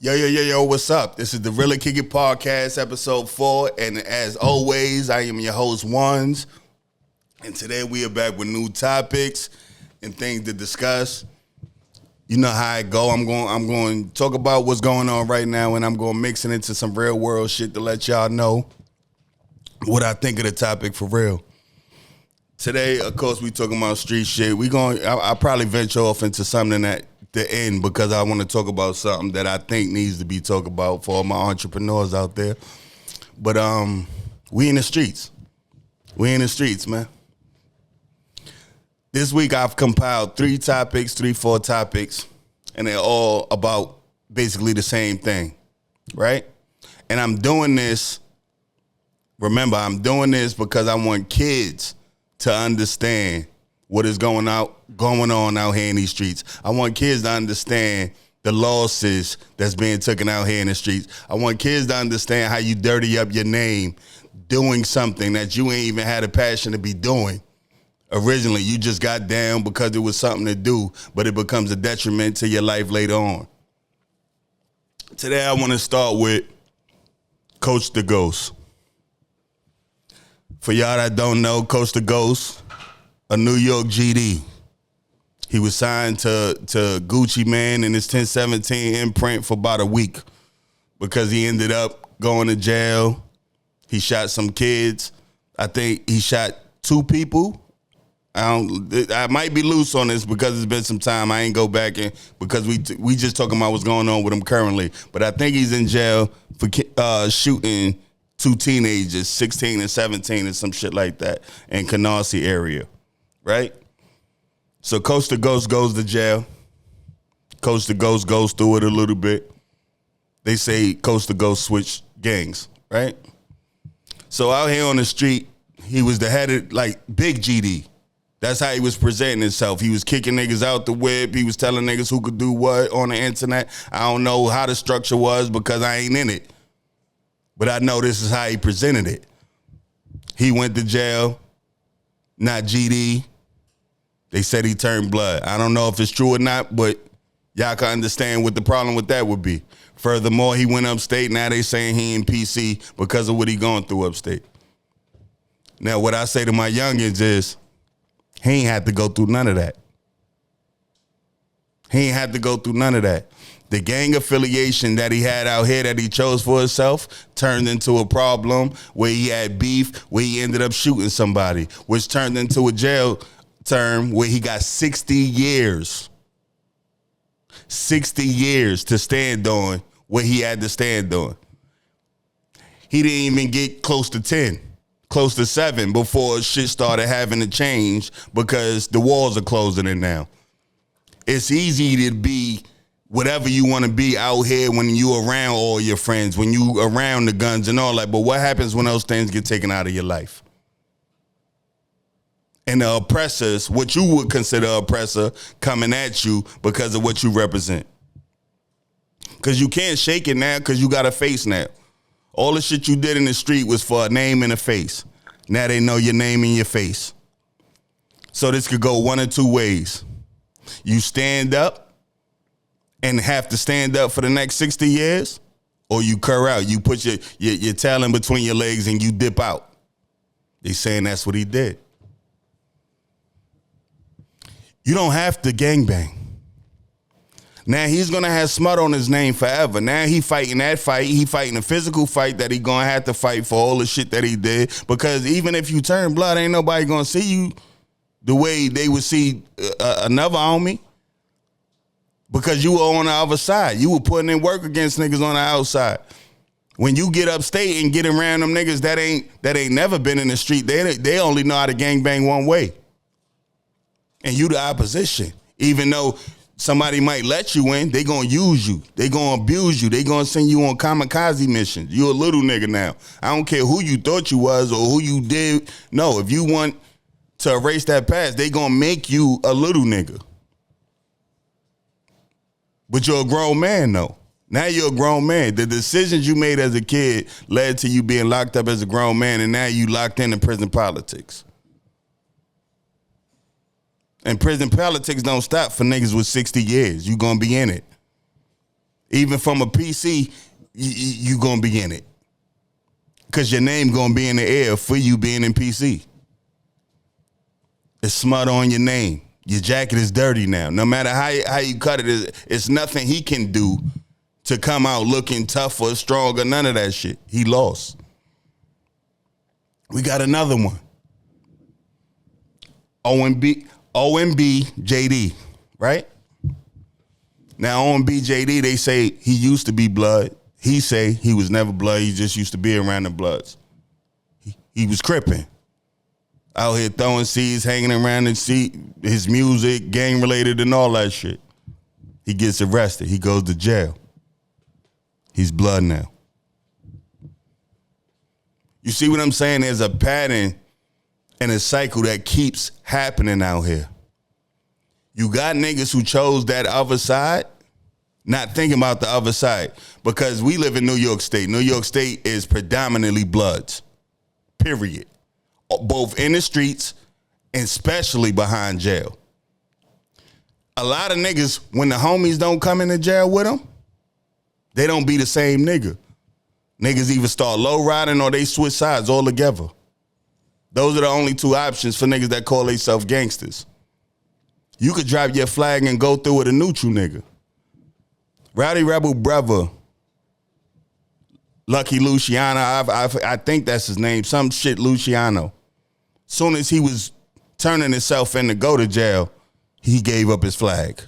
Yo, what's up? This is the Really Kick It Podcast, episode 4. And as always, I am your host, Ones. And today we are back with new topics and things to discuss. You know how I go. I'm going to talk about what's going on right now, and I'm going to mix it into some real world shit to let y'all know what I think of the topic for real. Today, of course, we talking about street shit. I'll probably venture off into something at the end because I want to talk about something that I think needs to be talked about for all my entrepreneurs out there. But we in the streets. We in the streets, man. This week I've compiled 4 topics, and they're all about basically the same thing, right? And I'm doing this because I want kids to understand what is going on out here in these streets. I want kids to understand the losses that's being taken out here in the streets. I want kids to understand how you dirty up your name doing something that you ain't even had a passion to be doing. Originally, you just got down because it was something to do, but it becomes a detriment to your life later on. Today, I want to start with Coach the Ghost. For y'all that don't know, Coach the Ghost, a New York GD. He was signed to Gucci Mane and his 1017 imprint for about a week because he ended up going to jail. He shot some kids. I think he shot 2 people. I might be loose on this because it's been some time. I ain't go back in because we just talking about what's going on with him currently. But I think he's in jail for shooting 2 teenagers, 16 and 17 and some shit like that in Canarsie area, right? So Coach the Ghost goes to jail. Coach the Ghost goes through it a little bit. They say Coach the Ghost switched gangs, right? So out here on the street, he was the head of, like, big GD. That's how he was presenting himself. He was kicking niggas out the whip. He was telling niggas who could do what on the internet. I don't know how the structure was because I ain't in it. But I know this is how he presented it. He went to jail, not GD. They said he turned blood. I don't know if it's true or not, but y'all can understand what the problem with that would be. Furthermore, he went upstate. Now they saying he in PC because of what he going through upstate. Now, what I say to my youngins is, he ain't had to go through none of that. He ain't had to go through none of that. The gang affiliation that he had out here that he chose for himself turned into a problem where he had beef, where he ended up shooting somebody, which turned into a jail term where he got 60 years. 60 years to stand on what he had to stand on. He didn't even get close to 10. Close to 7 before shit started having to change because the walls are closing in now. It's easy to be whatever you want to be out here when you around all your friends, when you around the guns and all that. But what happens when those things get taken out of your life? And the oppressors, what you would consider oppressor, coming at you because of what you represent. Because you can't shake it now because you got a face now. All the shit you did in the street was for a name and a face. Now they know your name and your face. So this could go one or 2 ways. You stand up and have to stand up for the next 60 years, or you cur out. You put your tail in between your legs and you dip out. They saying that's what he did. You don't have to gangbang. Now he's going to have smut on his name forever. Now he fighting that fight. He fighting a physical fight that he going to have to fight for all the shit that he did. Because even if you turn blood, ain't nobody going to see you the way they would see another homie. Because you were on the other side. You were putting in work against niggas on the outside. When you get upstate and get around them niggas that ain't never been in the street, they only know how to gangbang one way. And you the opposition. Even though somebody might let you in, they gonna use you. They gonna abuse you. They gonna send you on kamikaze missions. You a little nigga now. I don't care who you thought you was or who you did. No, if you want to erase that past, they gonna make you a little nigga. But you're a grown man though. Now you're a grown man. The decisions you made as a kid led to you being locked up as a grown man, and now you locked into prison politics. And prison politics don't stop for niggas with 60 years. You gonna be in it. Even from a PC, you going to be in it. Because your name going to be in the air for you being in PC. It's smut on your name. Your jacket is dirty now. No matter how you cut it, it's nothing he can do to come out looking tough or strong or none of that shit. He lost. We got another one. OMB JD, right? Now OMB JD, they say he used to be blood. He say he was never blood. He just used to be around the Bloods. He was cripping. Out here throwing seeds, hanging around and see his music, gang related and all that shit. He gets arrested. He goes to jail. He's blood now. You see what I'm saying? There's a pattern and a cycle that keeps happening out here. You got niggas who chose that other side, not thinking about the other side, because we live in New York State. New York State is predominantly Bloods, period. Both in the streets and especially behind jail. A lot of niggas, when the homies don't come into jail with them, they don't be the same nigga. Niggas either start low riding or they switch sides altogether. Those are the only two options for niggas that call themselves gangsters. You could drop your flag and go through with a neutral nigga. Rowdy Rebel brother, Lucky Luciano, I think that's his name, some shit Luciano. Soon as he was turning himself in to go to jail, he gave up his flag.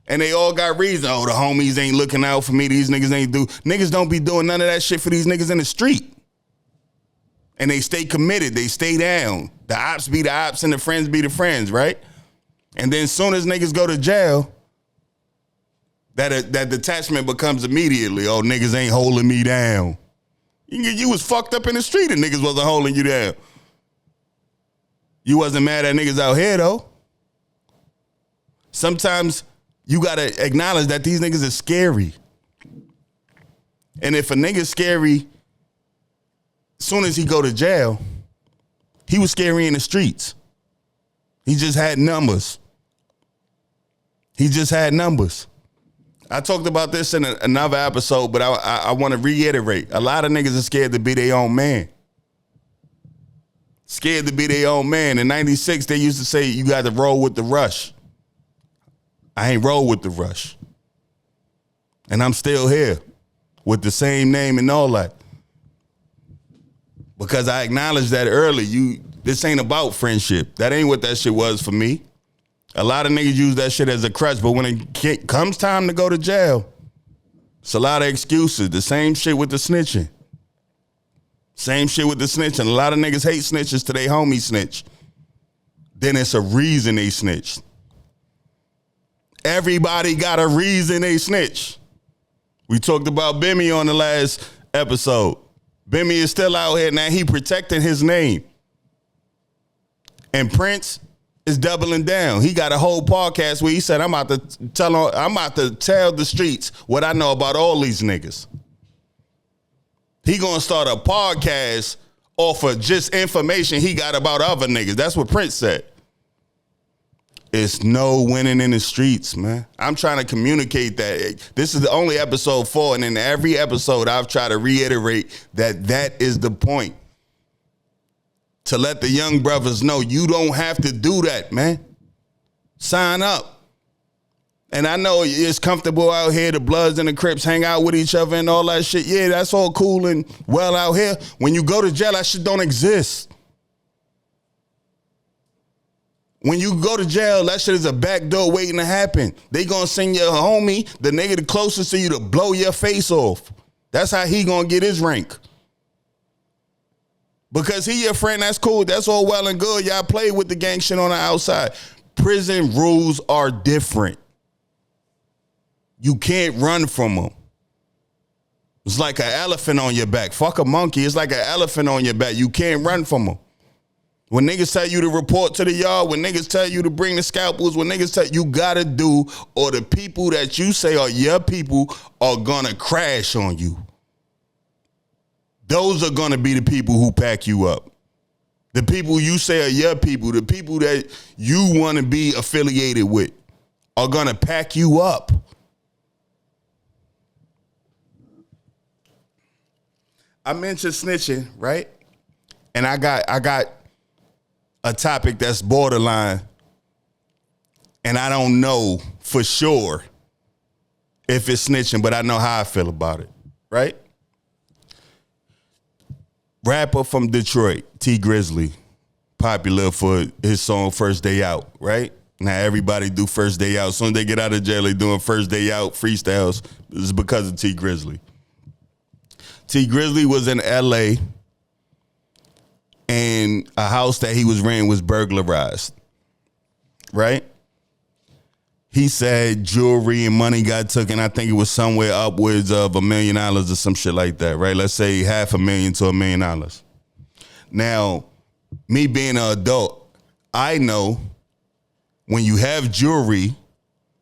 And they all got reason. Oh, the homies ain't looking out for me. These niggas ain't do. Niggas don't be doing none of that shit for these niggas in the street. And they stay committed. They stay down. The ops be the ops and the friends be the friends, right? And then soon as niggas go to jail, that detachment becomes immediately, oh, niggas ain't holding me down. You was fucked up in the street and niggas wasn't holding you down. You wasn't mad at niggas out here, though. Sometimes you got to acknowledge that these niggas are scary. And if a nigga's scary, as soon as he go to jail, he was scary in the streets. He just had numbers. He just had numbers. I talked about this in another episode, but I want to reiterate. A lot of niggas are scared to be their own man. Scared to be their own man. In 96, they used to say you got to roll with the rush. I ain't roll with the rush. And I'm still here with the same name and all that. Because I acknowledged that early. This ain't about friendship. That ain't what that shit was for me. A lot of niggas use that shit as a crutch, but when it comes time to go to jail, it's a lot of excuses. The same shit with the snitching. Same shit with the snitching. A lot of niggas hate snitches till they homie snitch. Then it's a reason they snitch. Everybody got a reason they snitch. We talked about Bimmy on the last episode. Bimmy is still out here now. He protecting his name. And Prince is doubling down. He got a whole podcast where he said, I'm about to tell the streets what I know about all these niggas. He gonna start a podcast off of just information he got about other niggas. That's what Prince said. It's no winning in the streets, man. I'm trying to communicate that. This is the only episode 4, and in every episode I've tried to reiterate that is the point. To let the young brothers know you don't have to do that, man. Sign up. And I know it's comfortable out here. The Bloods and the Crips hang out with each other and all that shit. Yeah, that's all cool and well out here. When you go to jail, that shit don't exist. When you go to jail, that shit is a backdoor waiting to happen. They gonna send your homie, the nigga the closest to you, to blow your face off. That's how he gonna get his rank. Because he your friend, that's cool. That's all well and good. Y'all play with the gang shit on the outside. Prison rules are different. You can't run from them. It's like an elephant on your back. Fuck a monkey. It's like an elephant on your back. You can't run from them. When niggas tell you to report to the yard, when niggas tell you to bring the scalpels, when niggas tell you gotta do, or the people that you say are your people are gonna crash on you. Those are gonna be the people who pack you up. The people you say are your people, the people that you wanna be affiliated with are gonna pack you up. I mentioned snitching, right? And I got a topic that's borderline, and I don't know for sure if it's snitching, but I know how I feel about it, right? Rapper from Detroit, T Grizzly, popular for his song First Day Out, right? Now everybody do First Day Out. As soon as they get out of jail, they doing First Day Out freestyles. This is because of T Grizzly. T Grizzly was in LA, and a house that he was renting was burglarized, right? He said jewelry and money got taken. I think it was somewhere upwards of $1 million or some shit like that, right? Let's say $500,000 to $1 million. Now, me being an adult, I know when you have jewelry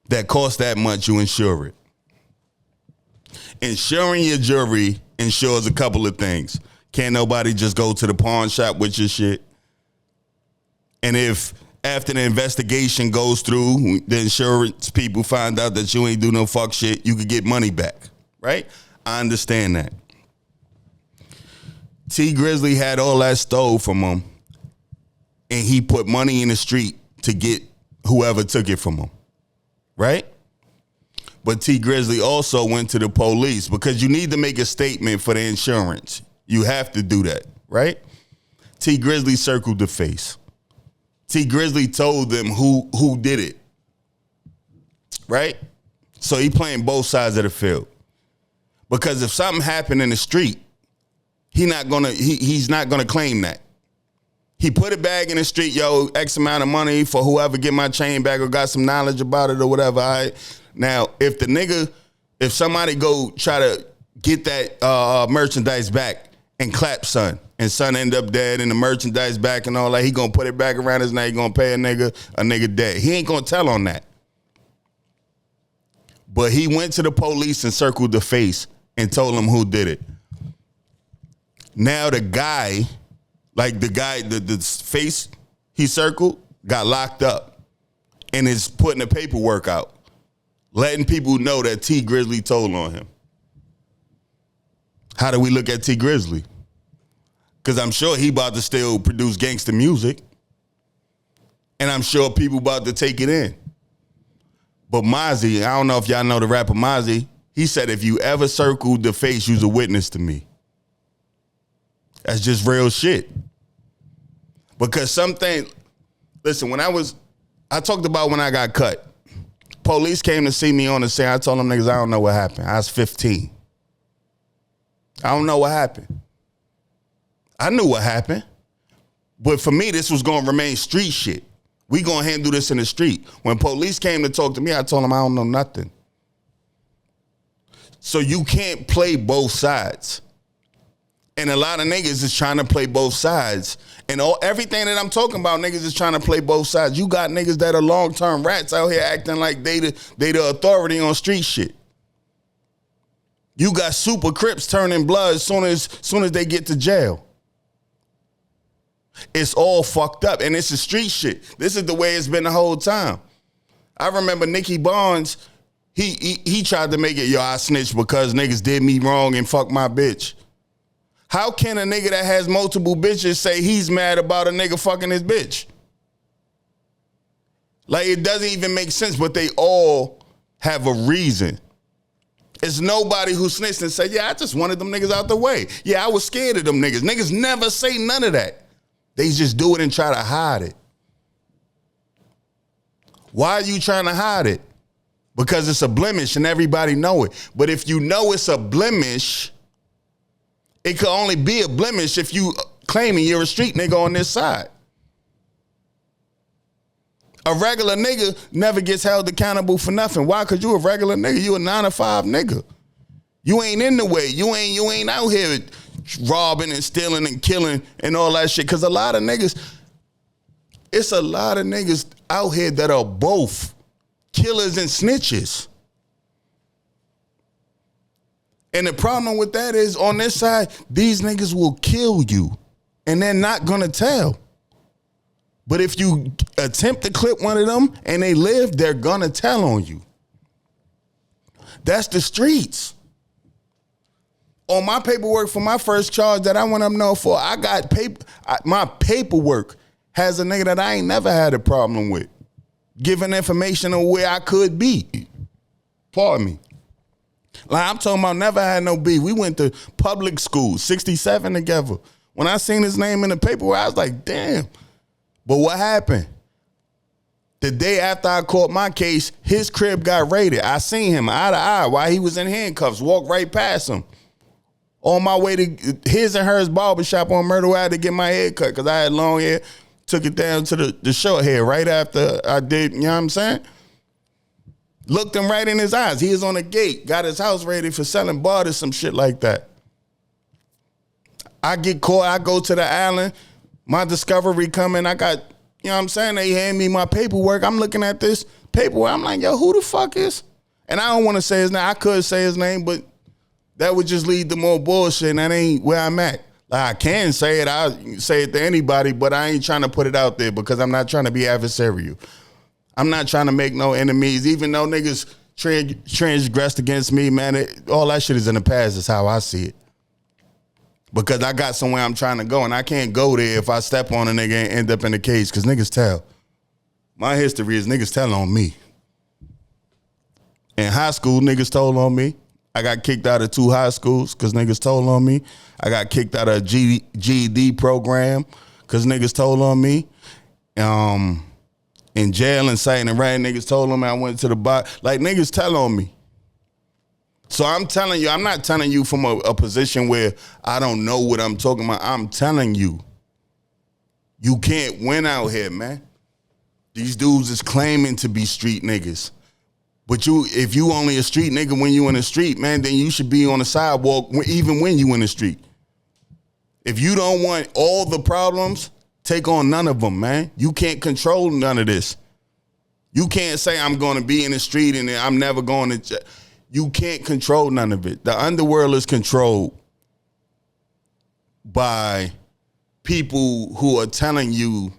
that costs that much, you insure it. Insuring your jewelry ensures a couple of things. Can't nobody just go to the pawn shop with your shit. And if after the investigation goes through, the insurance people find out that you ain't do no fuck shit, you could get money back, right? I understand that. T Grizzly had all that stole from him, and he put money in the street to get whoever took it from him, right? But T Grizzly also went to the police because you need to make a statement for the insurance. You have to do that, right? T Grizzly circled the face. T Grizzly told them who did it, right? So he playing both sides of the field. Because if something happened in the street, he's not gonna claim that. He put a bag in the street, yo, X amount of money for whoever get my chain back or got some knowledge about it or whatever. All right. Now, if somebody go try to get that merchandise back and clap son, and son end up dead and the merchandise back and all that, he gonna put it back around his neck, he gonna pay a nigga dead. He ain't gonna tell on that. But he went to the police and circled the face and told them who did it. Now the guy, the face he circled got locked up and is putting the paperwork out, letting people know that T Grizzly told on him. How do we look at T Grizzly? Because I'm sure he about to still produce gangster music. And I'm sure people about to take it in. But Mozzie, I don't know if y'all know the rapper Mozzie. He said, if you ever circled the face, you's a witness to me. That's just real shit. Because listen, I talked about when I got cut. Police came to see me on the scene. I told them niggas, I don't know what happened. I was 15. I don't know what happened. I knew what happened. But for me, this was going to remain street shit. We going to handle this in the street. When police came to talk to me, I told them I don't know nothing. So you can't play both sides. And a lot of niggas is trying to play both sides. And everything that I'm talking about, niggas is trying to play both sides. You got niggas that are long-term rats out here acting like they the authority on street shit. You got super Crips turning blood as soon as they get to jail. It's all fucked up, and it's a street shit. This is the way it's been the whole time. I remember Nicky Barnes, he tried to make it, yo, I snitched because niggas did me wrong and fuck my bitch. How can a nigga that has multiple bitches say he's mad about a nigga fucking his bitch? Like, it doesn't even make sense, but they all have a reason. It's nobody who snitched and said, yeah, I just wanted them niggas out the way. Yeah, I was scared of them niggas. Niggas never say none of that. They just do it and try to hide it. Why are you trying to hide it? Because it's a blemish and everybody know it. But if you know it's a blemish, it could only be a blemish if you claiming you're a street nigga on this side. A regular nigga never gets held accountable for nothing. Why? Because you a regular nigga. You a 9 to 5 nigga. You ain't in the way. You ain't out here robbing and stealing and killing and all that shit. Because it's a lot of niggas out here that are both killers and snitches. And the problem with that is on this side, these niggas will kill you and they're not gonna tell. But if you attempt to clip one of them and they live, they're gonna tell on you. That's the streets. On my paperwork for my first charge that I went up north for, I got my paperwork has a nigga that I ain't never had a problem with giving information on where I could be. Pardon me. Like, I'm talking about never had no beef. We went to public school, 67 together. When I seen his name in the paperwork, I was like, damn. But what happened? The day after I caught my case, his crib got raided. I seen him eye to eye while he was in handcuffs, walked right past him. On my way to his and hers barbershop on Myrtle Ave to get my hair cut because I had long hair. Took it down to the short hair right after I did, you know what I'm saying? Looked him right in his eyes. He was on the gate, got his house ready for selling barter, some shit like that. I get caught, I go to the island, my discovery coming, I got, you know what I'm saying? They hand me my paperwork. I'm looking at this paperwork. I'm like, yo, who the fuck is? And I don't want to say his name. I could say his name, but that would just lead to more bullshit, and that ain't where I'm at. Like, I can say it. I'll say it to anybody, but I ain't trying to put it out there because I'm not trying to be adversarial. I'm not trying to make no enemies, even though niggas transgressed against me, man. All that shit is in the past is how I see it. Because I got somewhere I'm trying to go, and I can't go there if I step on a nigga and end up in the cage, because niggas tell. My history is niggas tell on me. In high school, niggas told on me. I got kicked out of 2 high schools because niggas told on me. I got kicked out of a GED program because niggas told on me. In jail and citing and writing, niggas told on me. I went to the bar. Like, niggas tell on me. So I'm telling you, I'm not telling you from a position where I don't know what I'm talking about. I'm telling you, you can't win out here, man. These dudes is claiming to be street niggas. But if you only a street nigga when you in the street, man, then you should be on the sidewalk even when you in the street. If you don't want all the problems, take on none of them, man. You can't control none of this. You can't say I'm going to be in the street and I'm never going to. You can't control none of it. The underworld is controlled by people who are telling you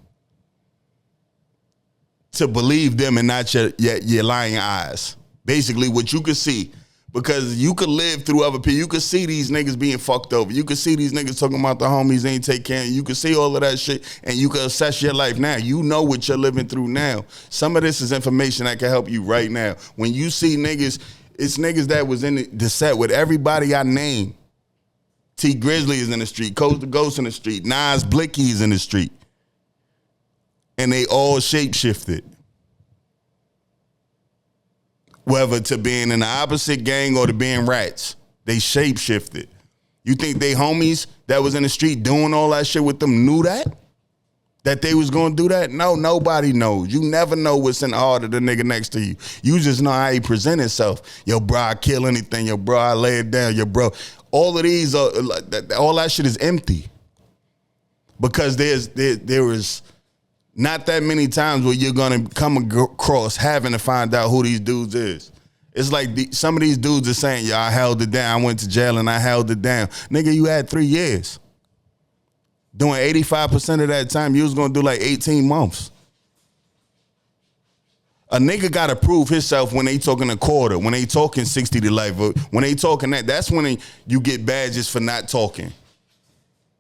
to believe them and not your lying eyes. Basically, what you could see. Because you could live through other people. You could see these niggas being fucked over. You could see these niggas talking about the homies ain't take care of you. You could see all of that shit, and you could assess your life now. You know what you're living through now. Some of this is information that can help you right now. When you see niggas, it's niggas that was in the set with everybody I named. T Grizzly is in the street. Coast the Ghost in the street. Nas Blicky is in the street. And they all shape-shifted. Whether to being in the opposite gang or to being rats. They shape-shifted. You think they homies that was in the street doing all that shit with them knew that? That they was going to do that? No, nobody knows. You never know what's in the heart of the nigga next to you. You just know how he present himself. Yo, bro, I kill anything. Yo, bro, I lay it down. Yo, bro. All of these, all that shit is empty. Because there is not that many times where you're going to come across having to find out who these dudes is. It's like some of these dudes are saying, yo, I held it down. I went to jail and I held it down. Nigga, you had 3 years. Doing 85% of that time, you was going to do like 18 months. A nigga got to prove himself when they talking a quarter, when they talking 60 to life. When they talking that's when you get badges for not talking.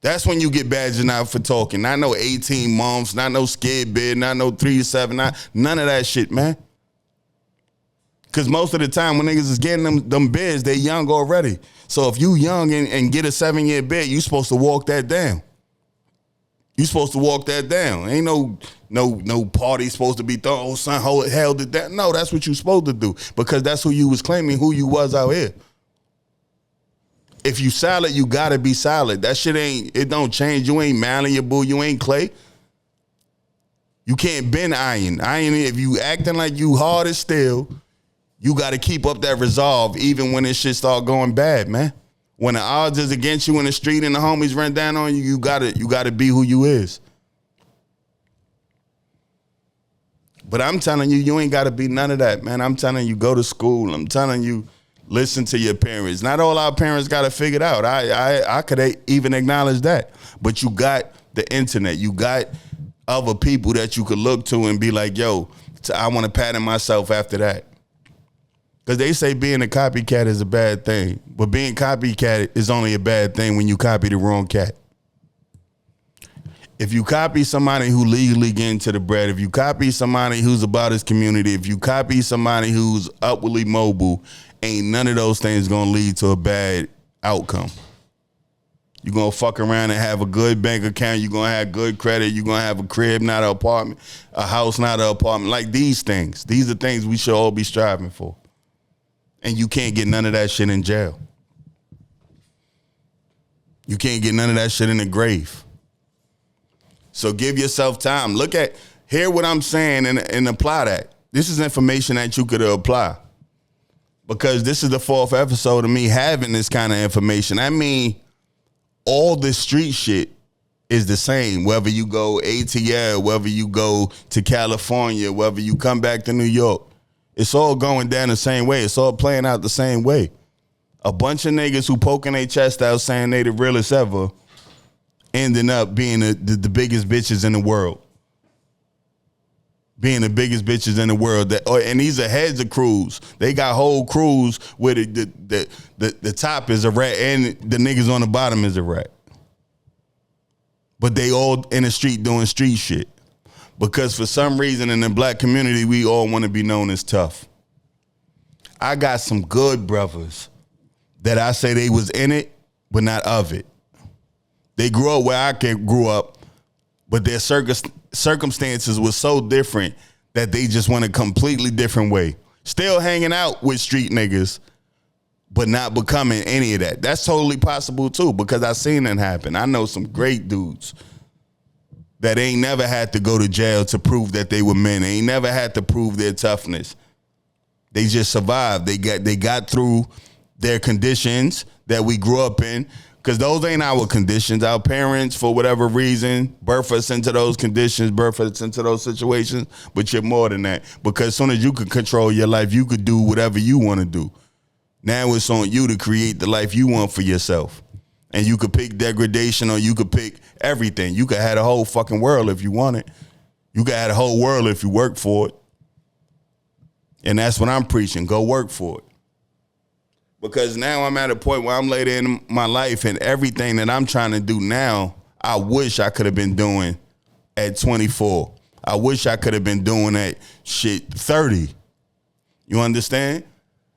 That's when you get badges out for talking. Not no 18 months, not no skid bid, not no 3 to 7, none of that shit, man. Because most of the time when niggas is getting them bids, they young already. So if you young and get a 7-year bid, you supposed to walk that down. You supposed to walk that down. Ain't no party supposed to be thrown. Oh, son, held it down. No, that's what you supposed to do. Because that's who you was claiming who you was out here. If you solid, you gotta be solid. That shit it don't change. You ain't malleable. You ain't clay. You can't bend iron. Iron, if you acting like you hard as steel, you gotta keep up that resolve even when this shit start going bad, man. When the odds is against you in the street and the homies run down on you, you gotta be who you is. But I'm telling you, you ain't gotta be none of that, man. I'm telling you, go to school. I'm telling you, listen to your parents. Not all our parents got it figured out. I could even acknowledge that. But you got the internet. You got other people that you could look to and be like, yo, I want to pattern myself after that. Because they say being a copycat is a bad thing. But being copycat is only a bad thing when you copy the wrong cat. If you copy somebody who legally get into the bread, if you copy somebody who's about his community, if you copy somebody who's upwardly mobile, ain't none of those things gonna lead to a bad outcome. You're gonna fuck around and have a good bank account. You're gonna have good credit. You're gonna have a crib, not an apartment, a house, not an apartment. Like these things. These are things we should all be striving for. And you can't get none of that shit in jail. You can't get none of that shit in the grave. So give yourself time. Hear what I'm saying and apply that. This is information that you could apply. Because this is the 4th episode of me having this kind of information. I mean, all the street shit is the same. Whether you go ATL, whether you go to California, whether you come back to New York. It's all going down the same way. It's all playing out the same way. A bunch of niggas who poking their chest out saying they the realest ever ending up being the biggest bitches in the world. Being the biggest bitches in the world. And these are heads of crews. They got whole crews where the top is a rat and the niggas on the bottom is a rat. But they all in the street doing street shit. Because for some reason in the black community, we all want to be known as tough. I got some good brothers that I say they was in it, but not of it. They grew up where I grew up, but their circumstances were so different that they just went a completely different way. Still hanging out with street niggas, but not becoming any of that. That's totally possible too, because I seen it happen. I know some great dudes that ain't never had to go to jail to prove that they were men. They ain't never had to prove their toughness. They just survived. They got through their conditions that we grew up in, because those ain't our conditions. Our parents, for whatever reason, birth us into those conditions, birth us into those situations, but you're more than that. Because as soon as you could control your life, you could do whatever you want to do. Now it's on you to create the life you want for yourself. And you could pick degradation or you could pick everything. You could have the whole fucking world if you want it. You could have the whole world if you work for it. And that's what I'm preaching. Go work for it. Because now I'm at a point where I'm later in my life and everything that I'm trying to do now, I wish I could have been doing at 24. I wish I could have been doing that shit 30. You understand?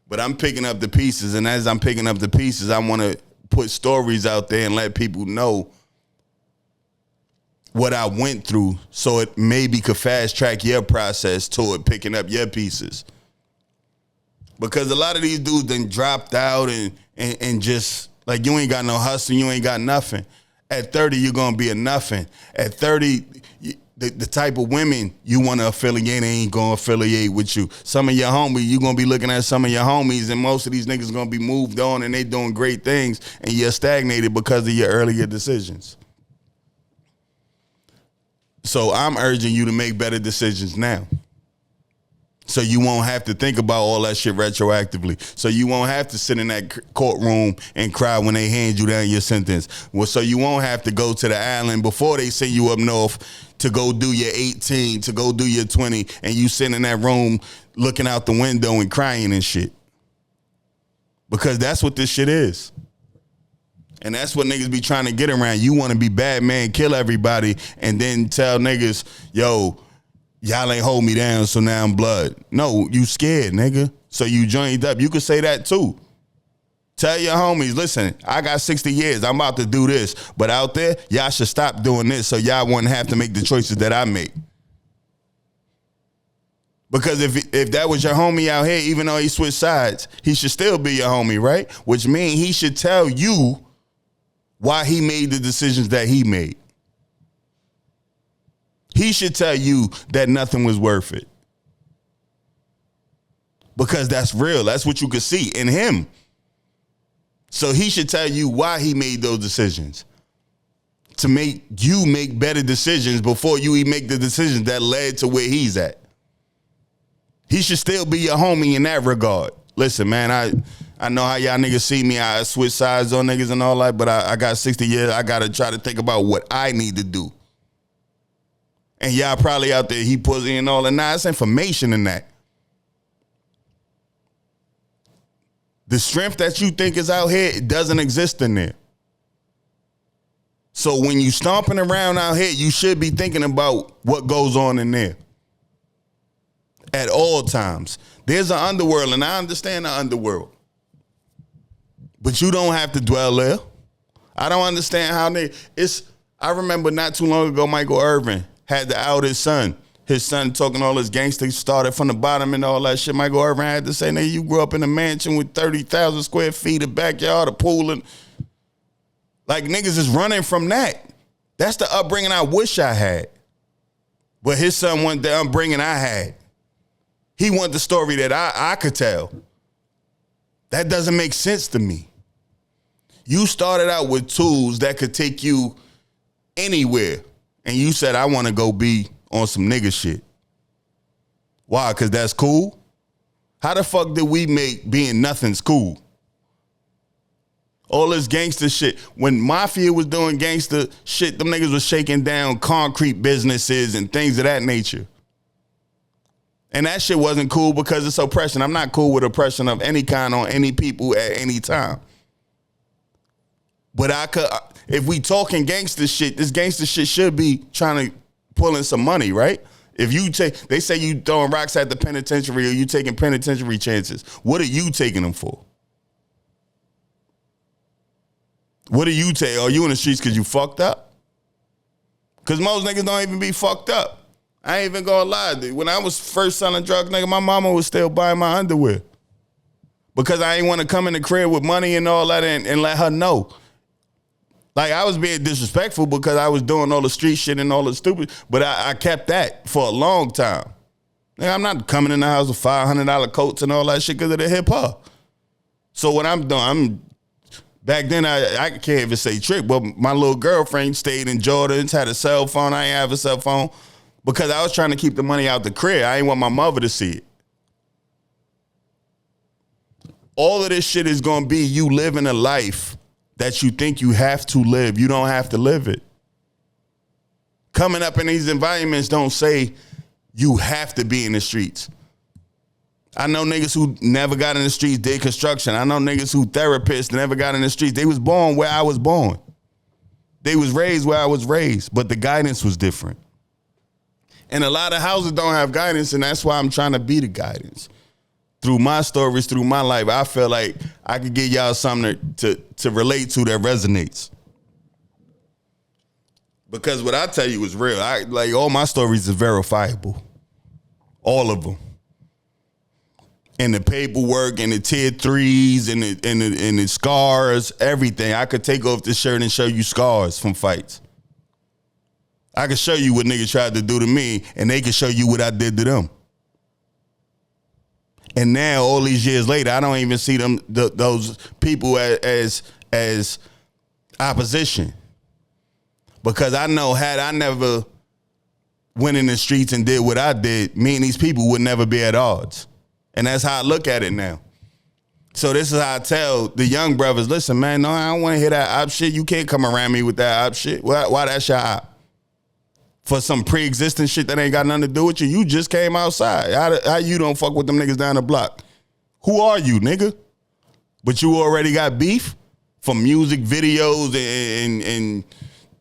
But I'm picking up the pieces. And as I'm picking up the pieces, I want to put stories out there and let people know what I went through so it maybe could fast track your process toward picking up your pieces. Because a lot of these dudes done dropped out and just, like, you ain't got no hustle, you ain't got nothing. At 30, you're going to be a nothing. At 30, the type of women you want to affiliate ain't going to affiliate with you. Some of your homies, you're going to be looking at some of your homies, and most of these niggas going to be moved on, and they doing great things, and you're stagnated because of your earlier decisions. So I'm urging you to make better decisions now. So you won't have to think about all that shit retroactively. So you won't have to sit in that courtroom and cry when they hand you down your sentence. Well, so you won't have to go to the island before they send you up north to go do your 18, to go do your 20, and you sit in that room looking out the window and crying and shit. Because that's what this shit is. And that's what niggas be trying to get around. You want to be Batman, kill everybody, and then tell niggas, yo, y'all ain't hold me down, so now I'm blood. No, you scared, nigga. So you joined up. You could say that too. Tell your homies, listen, I got 60 years. I'm about to do this. But out there, y'all should stop doing this so y'all wouldn't have to make the choices that I make. Because if that was your homie out here, even though he switched sides, he should still be your homie, right? Which means he should tell you why he made the decisions that he made. He should tell you that nothing was worth it. Because that's real. That's what you could see in him. So he should tell you why he made those decisions. To make you make better decisions before you even make the decisions that led to where he's at. He should still be your homie in that regard. Listen, man, I know how y'all niggas see me. I switch sides on niggas and all that, but I got 60 years. I got to try to think about what I need to do. And y'all probably out there, he pussy and all that. Nah, it's information in that. The strength that you think is out here, it doesn't exist in there. So when you stomping around out here, you should be thinking about what goes on in there at all times. There's an underworld, and I understand the underworld. But you don't have to dwell there. I don't understand how I remember not too long ago, Michael Irvin had to out his son. His son talking all this gangster, started from the bottom and all that shit. Michael Irvin had to say, nigga, you grew up in a mansion with 30,000 square feet, a backyard, a pool, and like niggas is running from that. That's the upbringing I wish I had. But his son wanted the upbringing I had. He wanted the story that I could tell. That doesn't make sense to me. You started out with tools that could take you anywhere. And you said, I want to go be on some nigga shit. Why? Because that's cool? How the fuck did we make being nothing's cool? All this gangster shit. When Mafia was doing gangster shit, them niggas was shaking down concrete businesses and things of that nature. And that shit wasn't cool because it's oppression. I'm not cool with oppression of any kind on any people at any time. But I could, if we talking gangster shit, this gangster shit should be trying to pull in some money, right? If you they say you throwing rocks at the penitentiary or you taking penitentiary chances. What are you taking them for? What do you take? Are you in the streets because you fucked up? Because most niggas don't even be fucked up. I ain't even gonna lie, dude. When I was first selling drugs, nigga, my mama was still buying my underwear. Because I ain't want to come in the crib with money and all that and let her know. Like, I was being disrespectful because I was doing all the street shit and all the stupid, but I kept that for a long time. Nigga, I'm not coming in the house with $500 coats and all that shit because of the hip hop. So what I'm doing, back then I can't even say trick, but my little girlfriend stayed in Jordans, had a cell phone. I ain't have a cell phone because I was trying to keep the money out the crib. I ain't want my mother to see it. All of this shit is going to be you living a life that you think you have to live. You don't have to live it. Coming up in these environments don't say you have to be in the streets. I know niggas who never got in the streets did construction. I know niggas who therapists never got in the streets. They was born where I was born. They was raised where I was raised, but the guidance was different. And a lot of houses don't have guidance, and that's why I'm trying to be the guidance. Through my stories, through my life, I feel like I could give y'all something to relate to that resonates. Because what I tell you is real. Like all my stories is verifiable. All of them. And the paperwork and the tier 3s and the scars, everything. I could take off this shirt and show you scars from fights. I could show you what niggas tried to do to me, and they could show you what I did to them. And now, all these years later, I don't even see those people as opposition. Because I know had I never went in the streets and did what I did, me and these people would never be at odds. And that's how I look at it now. So this is how I tell the young brothers, listen, man, no, I don't want to hear that op shit. You can't come around me with that op shit. Why that's your op? For some pre-existing shit that ain't got nothing to do with you. You just came outside. How you don't fuck with them niggas down the block? Who are you, nigga? But you already got beef from music videos and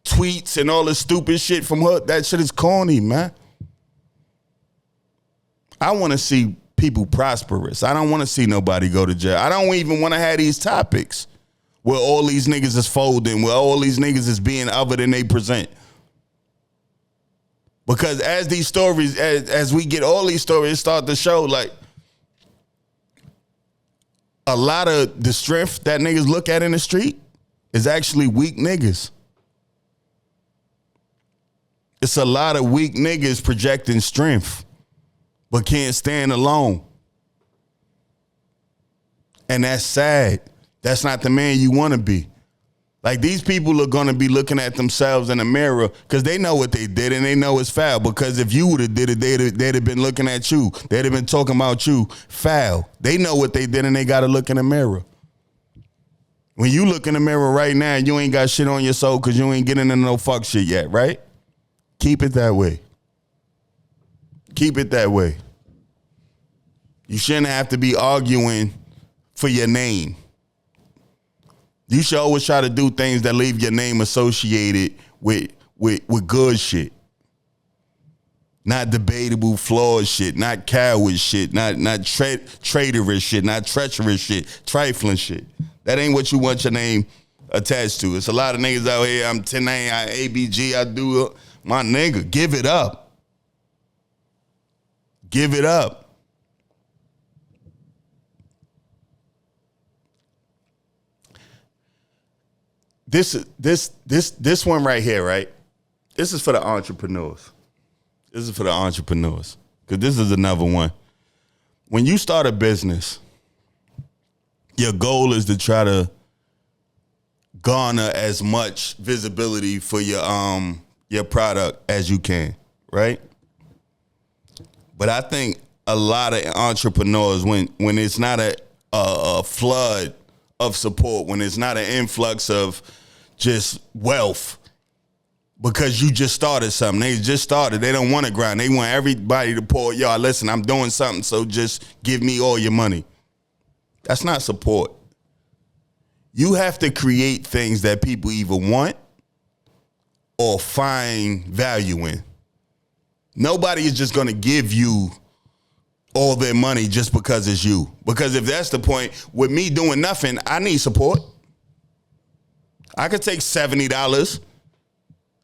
tweets and all this stupid shit from her. That shit is corny, man. I want to see people prosperous. I don't want to see nobody go to jail. I don't even want to have these topics where all these niggas is folding, where all these niggas is being other than they present. Because as these stories, as we get all these stories start to show, like, a lot of the strength that niggas look at in the street is actually weak niggas. It's a lot of weak niggas projecting strength, but can't stand alone. And that's sad. That's not the man you want to be. Like, these people are going to be looking at themselves in the mirror because they know what they did and they know it's foul. Because if you would have did it, they'd have been looking at you. They'd have been talking about you foul. They know what they did and they got to look in the mirror. When you look in the mirror right now, you ain't got shit on your soul because you ain't getting into no fuck shit yet, right? Keep it that way. Keep it that way. You shouldn't have to be arguing for your name. You should always try to do things that leave your name associated with good shit. Not debatable, flawed shit, not coward shit, not traitorous shit, not treacherous shit, trifling shit. That ain't what you want your name attached to. It's a lot of niggas out here, I'm 10 I ABG, I do, my nigga, give it up. Give it up. This one right here, right? This is for the entrepreneurs. This is for the entrepreneurs. Because this is another one. When you start a business, your goal is to try to garner as much visibility for your product as you can, right? But I think a lot of entrepreneurs, when it's not a flood of support, when it's not an influx of just wealth, because you just started something. They just started. They don't want to grind. They want everybody to pour, yo, listen, I'm doing something, so just give me all your money. That's not support. You have to create things that people either want or find value in. Nobody is just going to give you all their money just because it's you. Because if that's the point, with me doing nothing, I need support. I could take $70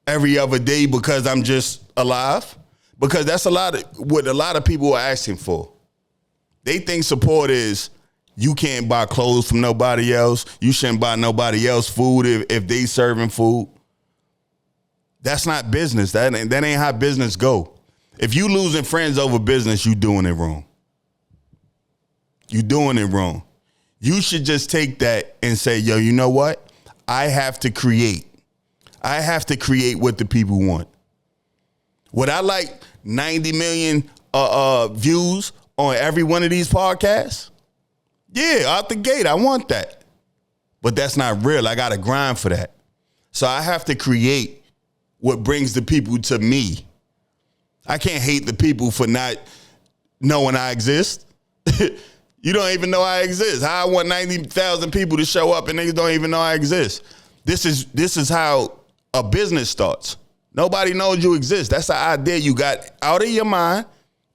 every other day because I'm just alive. Because that's what a lot of people are asking for. They think support is you can't buy clothes from nobody else. You shouldn't buy nobody else food if they serving food. That's not business. That ain't how business go. If you losing friends over business, you doing it wrong. You doing it wrong. You should just take that and say, yo, you know what? I have to create. I have to create what the people want. Would I like 90 million views on every one of these podcasts? Yeah, out the gate, I want that. But that's not real. I got to grind for that. So I have to create what brings the people to me. I can't hate the people for not knowing I exist. You don't even know I exist. How I want 90,000 people to show up and niggas don't even know I exist. This is how a business starts. Nobody knows you exist. That's the idea you got out of your mind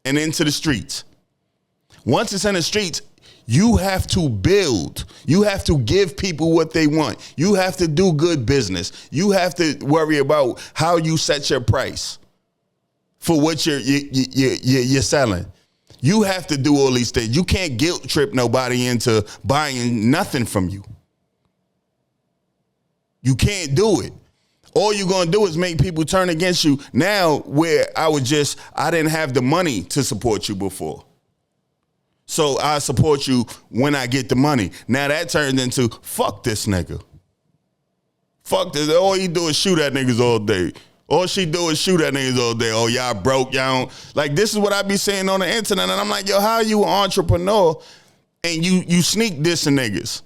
and into the streets. Once it's in the streets, you have to build. You have to give people what they want. You have to do good business. You have to worry about how you set your price for what you're selling. You have to do all these things. You can't guilt trip nobody into buying nothing from you. You can't do it. All you're going to do is make people turn against you now, where I didn't have the money to support you before. So I support you when I get the money. Now that turned into, fuck this nigga. Fuck this. All he do is shoot at niggas all day. All she do is shoot at niggas all day. Oh, y'all broke, y'all don't. Like, this is what I be saying on the internet. And I'm like, yo, how are you an entrepreneur and you sneak dissing niggas?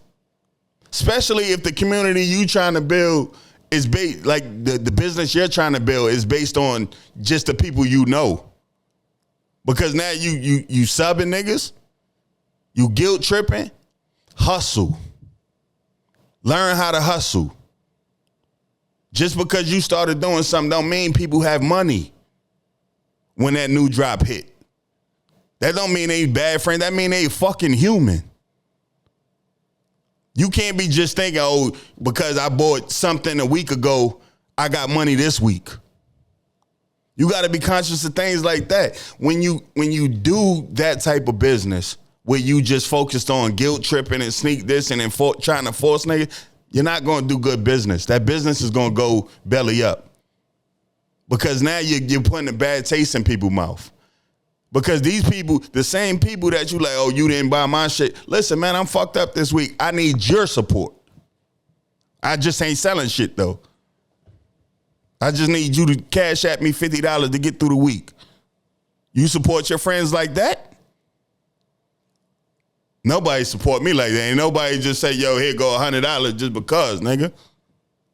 Especially if the community you trying to build is based, like the business you're trying to build is based on just the people you know. Because now you subbing niggas, you guilt tripping, hustle. Learn how to hustle. Just because you started doing something don't mean people have money when that new drop hit. That don't mean they bad friends. That mean they fucking human. You can't be just thinking, oh, because I bought something a week ago, I got money this week. You got to be conscious of things like that. When you do that type of business where you just focused on guilt tripping and sneak this and then trying to force niggas, you're not going to do good business. That business is going to go belly up. Because now you're putting a bad taste in people's mouth. Because these people, the same people that you like, oh, you didn't buy my shit. Listen, man, I'm fucked up this week. I need your support. I just ain't selling shit, though. I just need you to cash at me $50 to get through the week. You support your friends like that? Nobody support me like that. Ain't nobody just say, yo, here go $100 just because, nigga.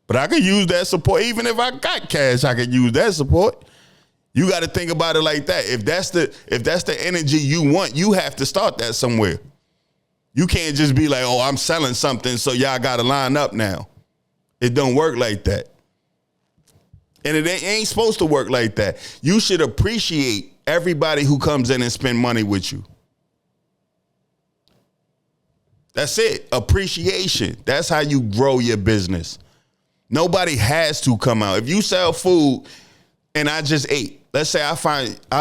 But I could use that support. Even if I got cash, I could use that support. You got to think about it like that. If that's the energy you want, you have to start that somewhere. You can't just be like, oh, I'm selling something, so y'all got to line up now. It don't work like that. And it ain't supposed to work like that. You should appreciate everybody who comes in and spend money with you. That's it. Appreciation. That's how you grow your business. Nobody has to come out. If you sell food and I just ate, let's say I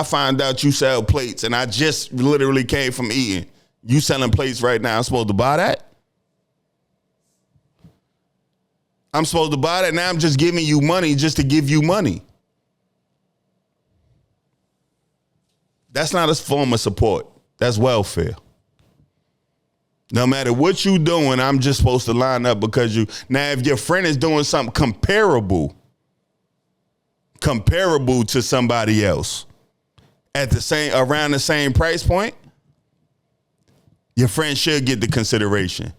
find out you sell plates and I just literally came from eating. You selling plates right now. I'm supposed to buy that? I'm supposed to buy that. Now I'm just giving you money just to give you money. That's not a form of support. That's welfare. No matter what you doing, I'm just supposed to line up because you. Now, if your friend is doing something comparable to somebody else at around the same price point, your friend should get the consideration.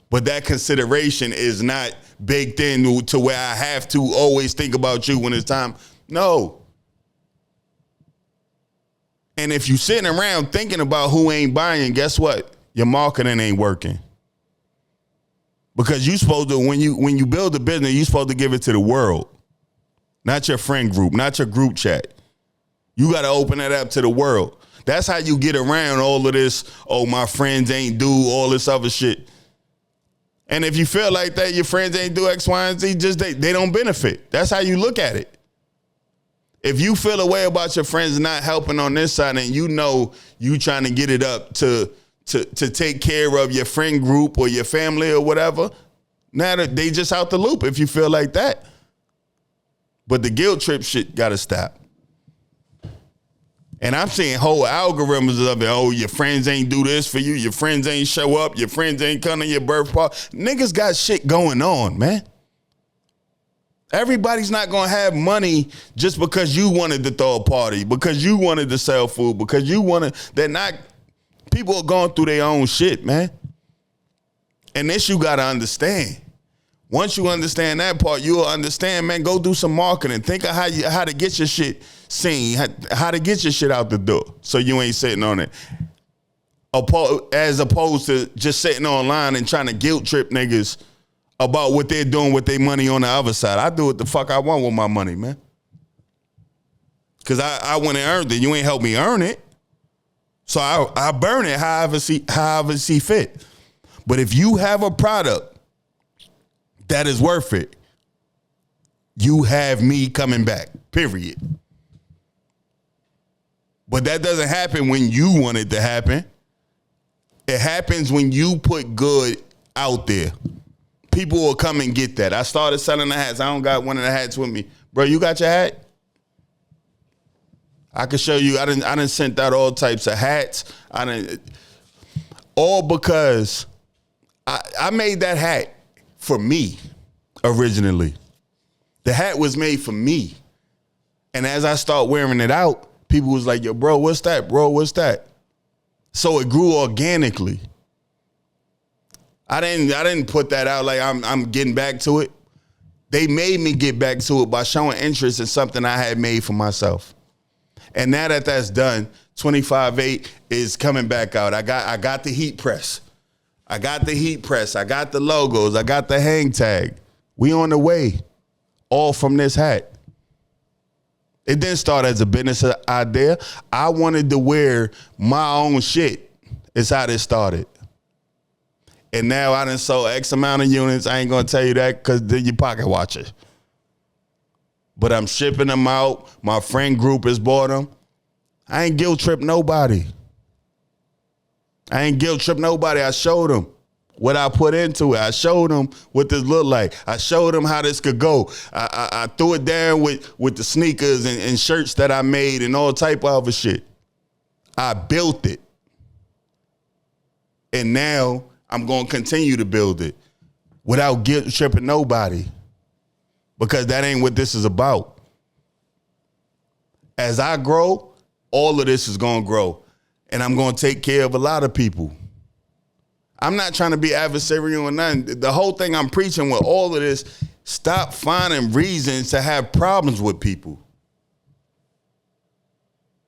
But that consideration is not baked in to where I have to always think about you when it's time. No. And if you sitting around thinking about who ain't buying, guess what? Your marketing ain't working. Because you supposed to, when you build a business, you supposed to give it to the world. Not your friend group, not your group chat. You got to open that up to the world. That's how you get around all of this, oh, my friends ain't do all this other shit. And if you feel like that, your friends ain't do X, Y, and Z, just they don't benefit. That's how you look at it. If you feel a way about your friends not helping on this side and you know you trying to get it up to take care of your friend group or your family or whatever, now they just out the loop if you feel like that. But the guilt trip shit got to stop. And I'm seeing whole algorithms of it. Oh, your friends ain't do this for you. Your friends ain't show up. Your friends ain't come to your birth party. Niggas got shit going on, man. Everybody's not going to have money just because you wanted to throw a party, because you wanted to sell food, because you wanted. They're not. People are going through their own shit, man. And this you got to understand. Once you understand that part, you'll understand, man, go do some marketing. Think of how to get your shit seen, how to get your shit out the door so you ain't sitting on it. As opposed to just sitting online and trying to guilt trip niggas about what they're doing with their money on the other side. I do what the fuck I want with my money, man. Because I went and earned it. You ain't helped me earn it. So I burn it however see fit. But if you have a product that is worth it, you have me coming back, period. But that doesn't happen when you want it to happen. It happens when you put good out there. People will come and get that. I started selling the hats. I don't got one of the hats with me. Bro, you got your hat? I can show you. I done sent out all types of hats. All because I made that hat for me originally. The hat was made for me. And as I start wearing it out, people was like, yo, bro, what's that? Bro, what's that? So it grew organically. I didn't put that out like I'm getting back to it. They made me get back to it by showing interest in something I had made for myself. And now that that's done, 25/8 is coming back out. I got the heat press. I got the heat press. I got the logos. I got the hang tag. We on the way. All from this hat. It didn't start as a business idea. I wanted to wear my own shit. It's how this started. And now I done sold X amount of units. I ain't going to tell you that because then you pocket watch it. But I'm shipping them out. My friend group has bought them. I ain't guilt trip nobody. I showed them what I put into it. I showed them what this looked like. I showed them how this could go. I threw it down with the sneakers and shirts that I made and all type of other shit. I built it. And now I'm going to continue to build it without guilt tripping nobody, because that ain't what this is about. As I grow, all of this is going to grow, and I'm going to take care of a lot of people. I'm not trying to be adversarial or nothing. The whole thing I'm preaching with all of this, stop finding reasons to have problems with people.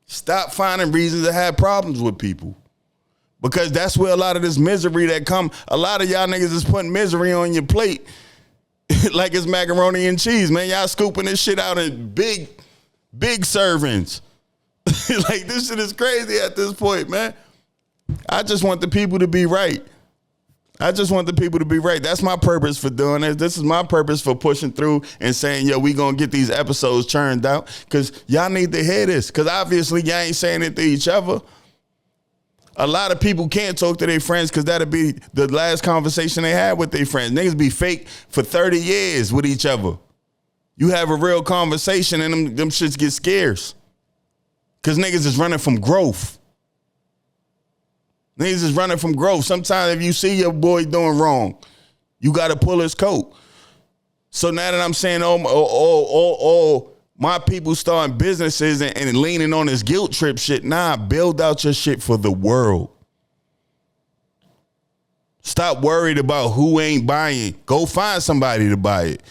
Stop finding reasons to have problems with people. Because that's where a lot of this misery that come. A lot of y'all niggas is putting misery on your plate like it's macaroni and cheese, man. Y'all scooping this shit out in big servings. Like, this shit is crazy at this point, man. I just want the people to be right. That's my purpose for doing this. This is my purpose for pushing through and saying, yo, we gonna get these episodes churned out, because y'all need to hear this, because obviously y'all ain't saying it to each other. A lot of people can't talk to their friends because that'll be the last conversation they had with their friends. Niggas be fake for 30 years with each other. You have a real conversation and them shits get scarce. Because niggas is running from growth. Sometimes if you see your boy doing wrong, you got to pull his coat. So now that I'm saying, my people starting businesses and leaning on this guilt trip shit, nah, build out your shit for the world. Stop worried about who ain't buying. Go find somebody to buy it.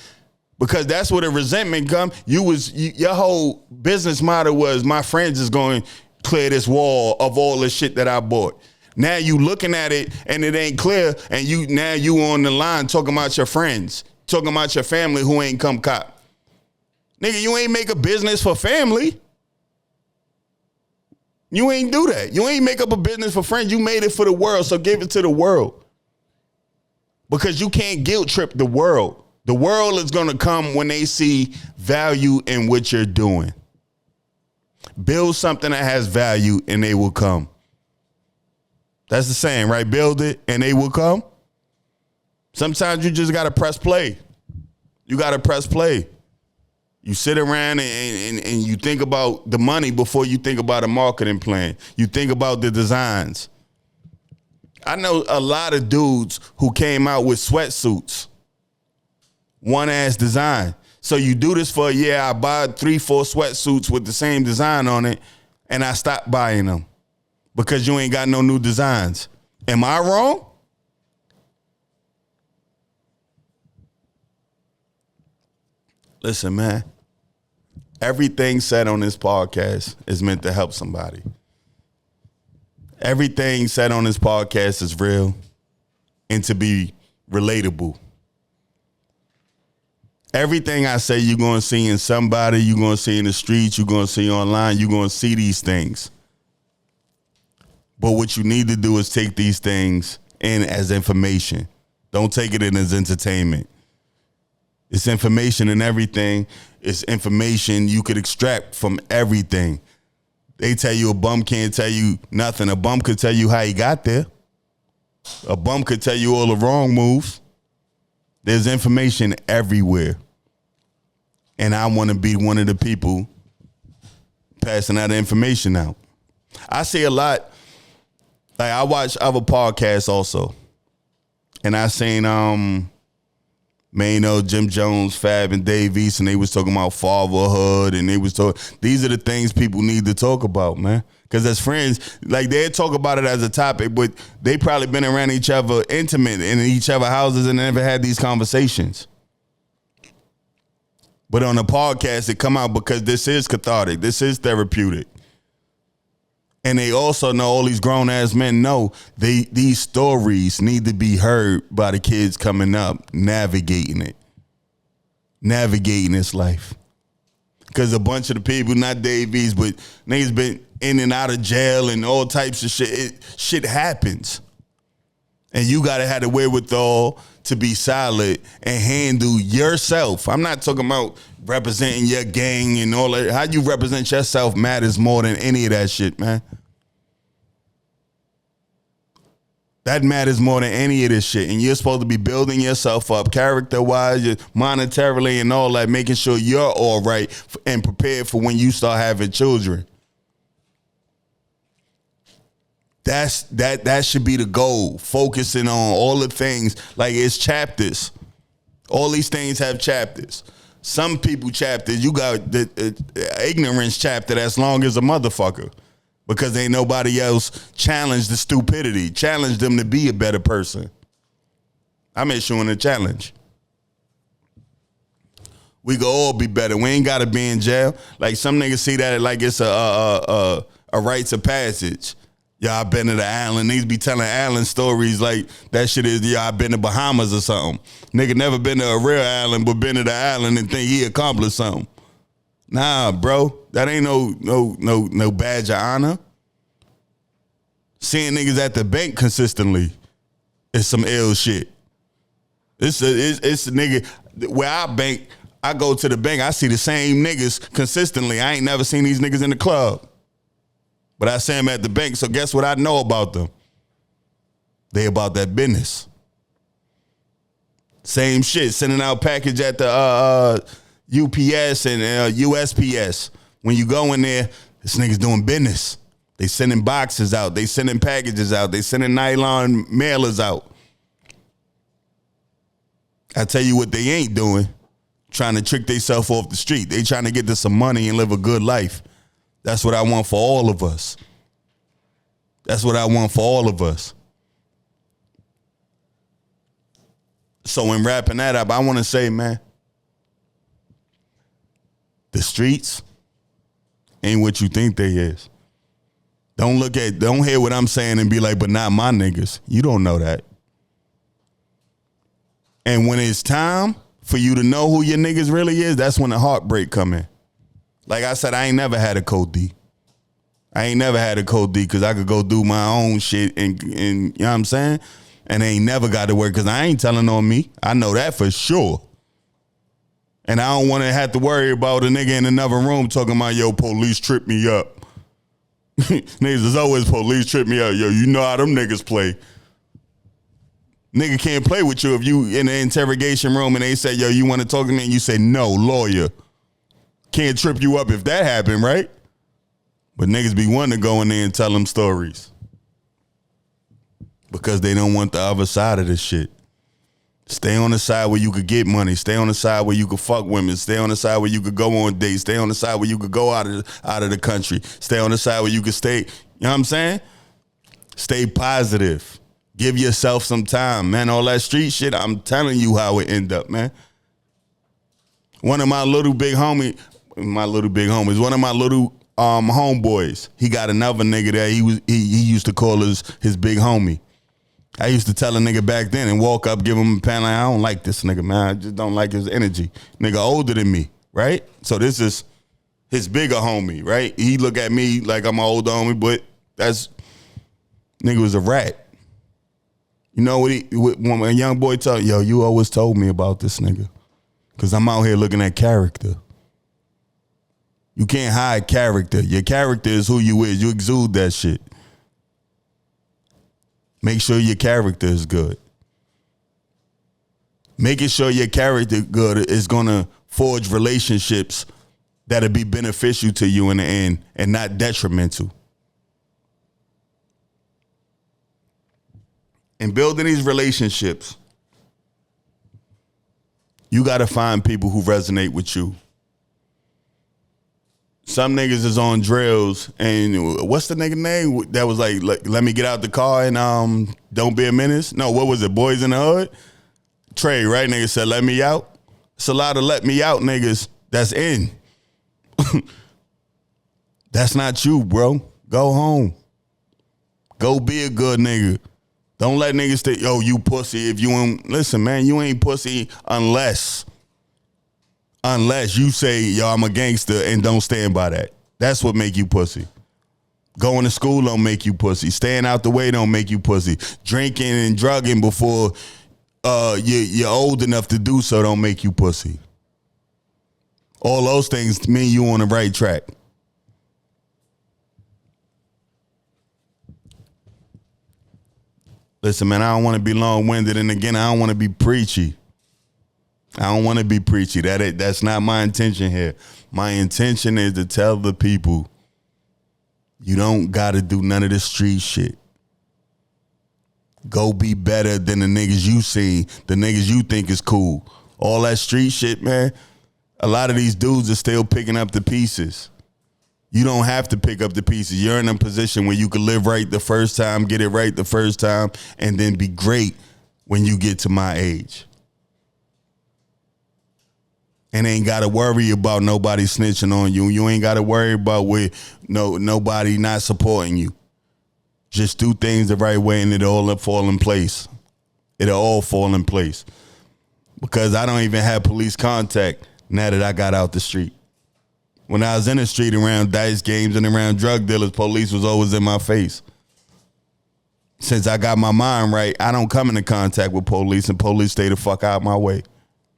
Because that's where the resentment come. Your whole business model was, my friends is going to clear this wall of all the shit that I bought. Now you looking at it and it ain't clear, and you on the line talking about your friends, talking about your family who ain't come cop. Nigga, you ain't make a business for family. You ain't do that. You ain't make up a business for friends. You made it for the world, so give it to the world. Because you can't guilt trip the world. The world is going to come when they see value in what you're doing. Build something that has value and they will come. That's the saying, right? Build it and they will come. Sometimes you just got to press play. You sit around and you think about the money before you think about a marketing plan. You think about the designs. I know a lot of dudes who came out with sweatsuits. One ass design. So you do this for a year. I buy 3-4 sweatsuits with the same design on it, and I stop buying them because you ain't got no new designs. Am I wrong? Listen, man. Everything said on this podcast is meant to help somebody. Everything said on this podcast is real and to be relatable. Everything I say you're going to see in somebody, you're going to see in the streets, you're going to see online, you're going to see these things. But what you need to do is take these things in as information. Don't take it in as entertainment. It's information in everything. It's information you could extract from everything. They tell you a bum can't tell you nothing. A bum could tell you how he got there. A bum could tell you all the wrong moves. There's information everywhere. And I want to be one of the people passing that information out. I see a lot. Like, I watch other podcasts also. And I seen, Jim Jones, Fab, and Dave East, and they was talking about fatherhood, and they was talking. These are the things people need to talk about, man. Because as friends, like, they talk about it as a topic, but they probably been around each other intimate in each other houses and never had these conversations. But on the podcast, it come out because this is cathartic. This is therapeutic. And they also know, all these grown-ass men know, these stories need to be heard by the kids coming up, navigating this life. Because a bunch of the people, not Davies, but niggas been in and out of jail and all types of shit. Shit happens. And you got to have the wherewithal to be solid and handle yourself. I'm not talking about representing your gang and all that. How you represent yourself matters more than any of that shit, man. That matters more than any of this shit. And you're supposed to be building yourself up character-wise, monetarily and all that, making sure you're all right and prepared for when you start having children. That should be the goal. Focusing on all the things, like it's chapters. All these things have chapters. Some people chapters, you got the ignorance chapter that's long as a motherfucker. Because ain't nobody else challenge the stupidity, challenge them to be a better person. I'm issuing a challenge. We can all be better. We ain't got to be in jail. Like, some niggas see that like it's a rites of passage. Yeah, I been to the island. Niggas be telling island stories like that shit is, yeah, I been to Bahamas or something. Nigga never been to a real island, but been to the island and think he accomplished something. Nah, bro. That ain't no badge of honor. Seeing niggas at the bank consistently is some ill shit. It's a nigga where I bank. I go to the bank. I see the same niggas consistently. I ain't never seen these niggas in the club, but I see them at the bank. So guess what I know about them? They about that business. Same shit. Sending out package at the UPS and USPS. When you go in there, this nigga's doing business. They sending boxes out. They sending packages out. They sending nylon mailers out. I tell you what they ain't doing. Trying to trick themselves off the street. They trying to get to some money and live a good life. That's what I want for all of us. That's what I want for all of us. So in wrapping that up, I want to say, man, the streets ain't what you think they is. Don't hear what I'm saying and be like, but not my niggas. You don't know that. And when it's time for you to know who your niggas really is, that's when the heartbreak come in. Like I said, I ain't never had a Code D. I ain't never had a Code D because I could go do my own shit and you know what I'm saying? And they ain't never got to work because I ain't telling on me. I know that for sure. And I don't want to have to worry about a nigga in another room talking about, yo, police tripped me up. Niggas is always police trip me up. Yo, you know how them niggas play. Nigga can't play with you if you in the interrogation room and they say, yo, you want to talk to me? And you say, no, lawyer. Can't trip you up if that happened, right? But niggas be wanting to go in there and tell them stories. Because they don't want the other side of this shit. Stay on the side where you could get money. Stay on the side where you could fuck women. Stay on the side where you could go on dates. Stay on the side where you could go out of the country. Stay on the side where you could stay. You know what I'm saying? Stay positive. Give yourself some time, man. All that street shit, I'm telling you how it end up, man. One of my little big homies, one of my little homeboys, he got another nigga that he used to call his big homie. I used to tell a nigga back then and walk up, give him a pan like, I don't like this nigga, man. I just don't like his energy. Nigga older than me, right? So this is his bigger homie, right? He look at me like I'm an older homie, but nigga was a rat. You know when a young boy told, yo, you always told me about this nigga. Because I'm out here looking at character. You can't hide character. Your character is who you is. You exude that shit. Make sure your character is good. Making sure your character good is going to forge relationships that'll be beneficial to you in the end and not detrimental. In building these relationships, you got to find people who resonate with you. Some niggas is on drills, and what's the nigga name that was like let me get out the car and don't be a menace? No, what was it? Boys in the Hood? Trey, right? Nigga said, let me out. It's a lot of let me out niggas that's in. That's not you, bro. Go home. Go be a good nigga. Don't let niggas think, yo, you pussy if you ain't. Listen, man, you ain't pussy unless you say, yo, I'm a gangster and don't stand by that. That's what make you pussy. Going to school don't make you pussy. Staying out the way don't make you pussy. Drinking and drugging before you're old enough to do so don't make you pussy. All those things mean you on the right track. Listen, man, I don't want to be long-winded, and again, I don't want to be preachy. That's not my intention here. My intention is to tell the people, you don't got to do none of this street shit. Go be better than the niggas you see, the niggas you think is cool. All that street shit, man, a lot of these dudes are still picking up the pieces. You don't have to pick up the pieces. You're in a position where you can live right the first time, get it right the first time, and then be great when you get to my age. And ain't got to worry about nobody snitching on you. You ain't got to worry about nobody not supporting you. Just do things the right way and it'll all fall in place. It'll all fall in place. Because I don't even have police contact now that I got out the street. When I was in the street around dice games and around drug dealers, police was always in my face. Since I got my mind right, I don't come into contact with police, and police stay the fuck out my way.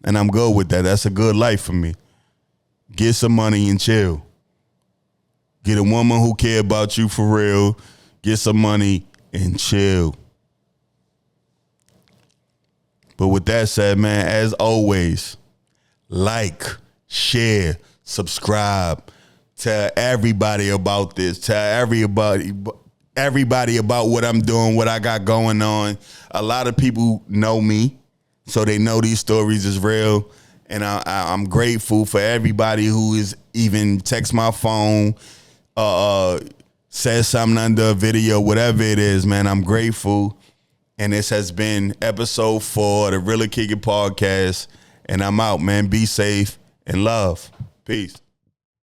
And I'm good with that. That's a good life for me. Get some money and chill. Get a woman who care about you for real. Get some money and chill. But with that said, man, as always, like, share, subscribe. Tell everybody about this. Tell everybody about what I'm doing, what I got going on. A lot of people know me, so they know these stories is real. And I'm grateful for everybody who is even text my phone, says something under a video, whatever it is, man. I'm grateful. And this has been episode 4 of the Really Kick It podcast. And I'm out, man. Be safe and love. Peace.